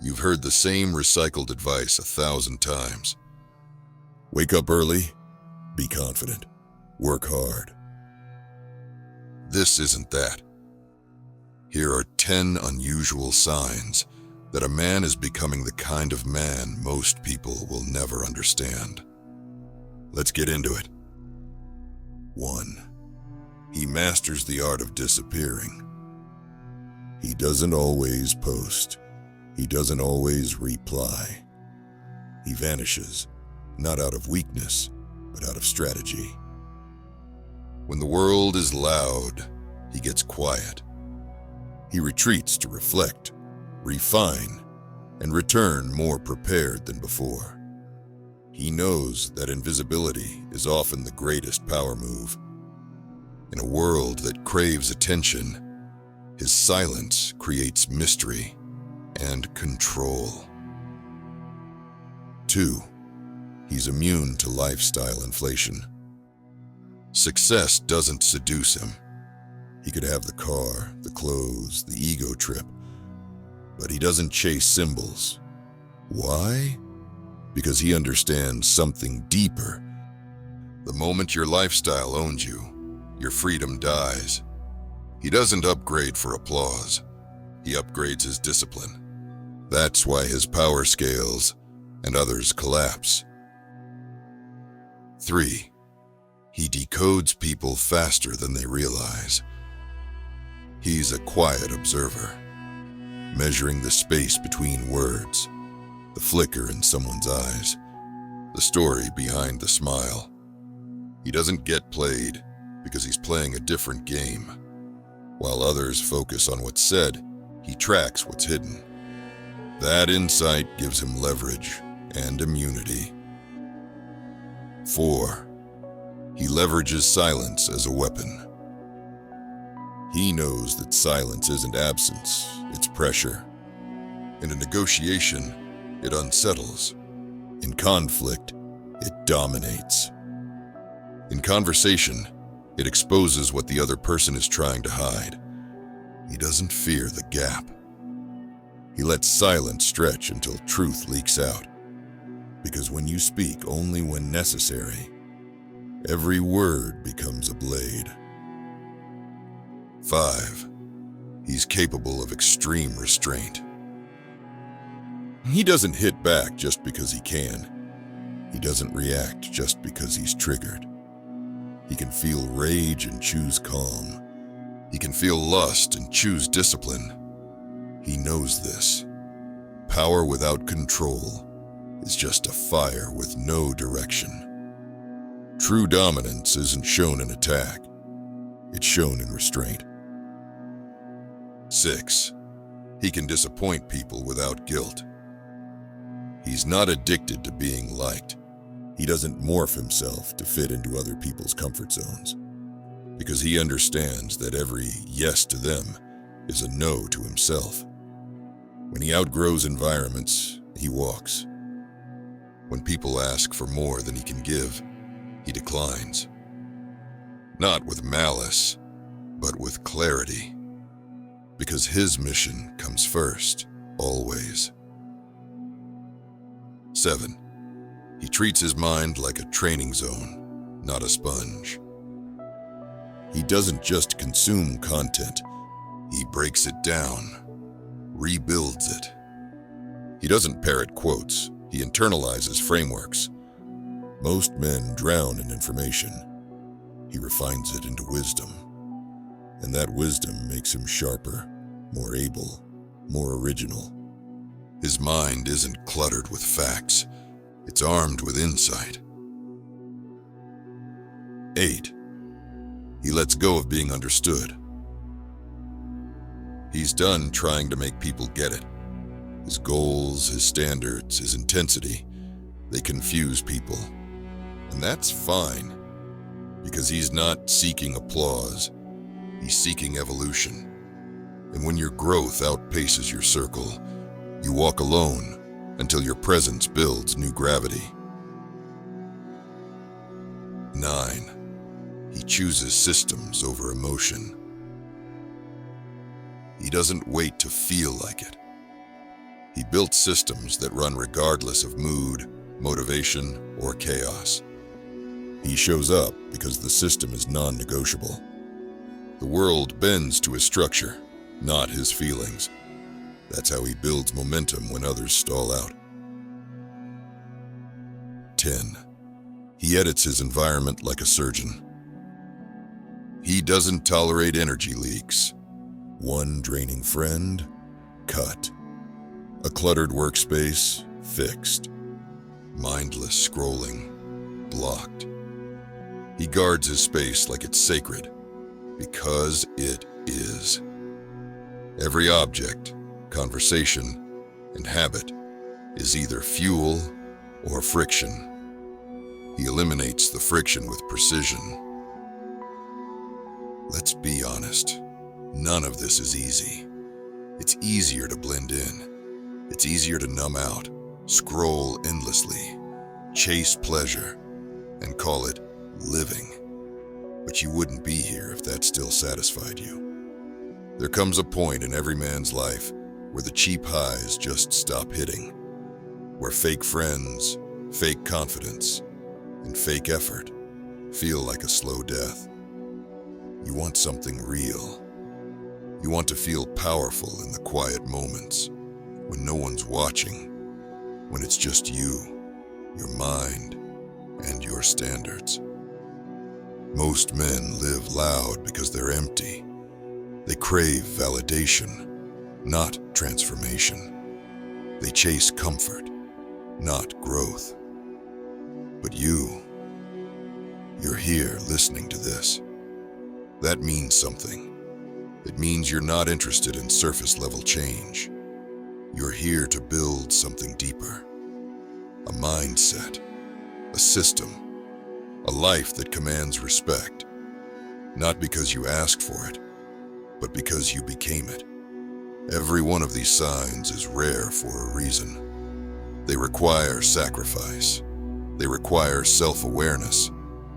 You've heard the same recycled advice 1,000 times. Wake up early, be confident, work hard. This isn't that. Here are 10 unusual signs that a man is becoming the kind of man most people will never understand. Let's get into it. 1. He masters the art of disappearing. He doesn't always post. He doesn't always reply. He vanishes, not out of weakness, but out of strategy. When the world is loud, he gets quiet. He retreats to reflect, refine, and return more prepared than before. He knows that invisibility is often the greatest power move. In a world that craves attention, his silence creates mystery and control. 2. He's immune to lifestyle inflation. Success doesn't seduce him. He could have the car, the clothes, the ego trip, but he doesn't chase symbols. Why? Because he understands something deeper. The moment your lifestyle owns you, your freedom dies. He doesn't upgrade for applause. He upgrades his discipline. That's why his power scales and others collapse. 3. He decodes people faster than they realize. He's a quiet observer, measuring the space between words, the flicker in someone's eyes, the story behind the smile. He doesn't get played because he's playing a different game. While others focus on what's said, he tracks what's hidden. That insight gives him leverage and immunity. 4. He leverages silence as a weapon. He knows that silence isn't absence, it's pressure. In a negotiation, it unsettles. In conflict, it dominates. In conversation, it exposes what the other person is trying to hide. He doesn't fear the gap. He lets silence stretch until truth leaks out. Because when you speak only when necessary, every word becomes a blade. 5. He's capable of extreme restraint. He doesn't hit back just because he can. He doesn't react just because he's triggered. He can feel rage and choose calm. He can feel lust and choose discipline. He knows this. Power without control is just a fire with no direction. True dominance isn't shown in attack. It's shown in restraint. 6. He can disappoint people without guilt. He's not addicted to being liked. He doesn't morph himself to fit into other people's comfort zones, because he understands that every yes to them is a no to himself. When he outgrows environments, he walks. When people ask for more than he can give, he declines. Not with malice, but with clarity, because his mission comes first, always. 7. He treats his mind like a training zone, not a sponge. He doesn't just consume content, he breaks it down, rebuilds it. He doesn't parrot quotes, he internalizes frameworks. Most men drown in information. He refines it into wisdom. And that wisdom makes him sharper, more able, more original. His mind isn't cluttered with facts. It's armed with insight. 8. He lets go of being understood. He's done trying to make people get it. His goals, his standards, his intensity, they confuse people. And that's fine, because he's not seeking applause. He's seeking evolution. And when your growth outpaces your circle, you walk alone until your presence builds new gravity. 9. He chooses systems over emotion. He doesn't wait to feel like it. He built systems that run regardless of mood, motivation, or chaos. He shows up because the system is non-negotiable. The world bends to his structure, not his feelings. That's how he builds momentum when others stall out. 10. He edits his environment like a surgeon. He doesn't tolerate energy leaks. One draining friend, cut. A cluttered workspace, fixed. Mindless scrolling, blocked. He guards his space like it's sacred, because it is. Every object, conversation, and habit is either fuel or friction. He eliminates the friction with precision. Let's be honest, none of this is easy. It's easier to blend in. It's easier to numb out, scroll endlessly, chase pleasure, and call it living. But you wouldn't be here if that still satisfied you. There comes a point in every man's life where the cheap highs just stop hitting, where fake friends, fake confidence, and fake effort feel like a slow death. You want something real. You want to feel powerful in the quiet moments, when no one's watching, when it's just you, your mind, and your standards. Most men live loud because they're empty. They crave validation, not transformation. They chase comfort, not growth. But you're here listening to this. That means something. It means you're not interested in surface-level change. You're here to build something deeper. A mindset, a system, a life that commands respect. Not because you asked for it, but because you became it. Every one of these signs is rare for a reason. They require sacrifice. They require self-awareness.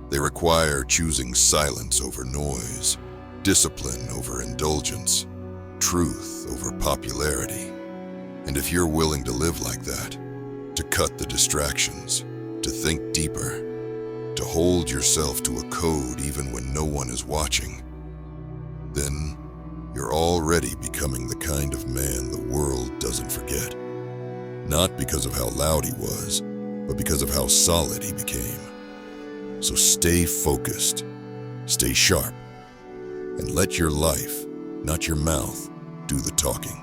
They require choosing silence over noise, discipline over indulgence, truth over popularity. And if you're willing to live like that, to cut the distractions, to think deeper, to hold yourself to a code even when no one is watching, then you're already becoming the kind of man the world doesn't forget. Not because of how loud he was, but because of how solid he became. So stay focused, stay sharp, and let your life, not your mouth, do the talking.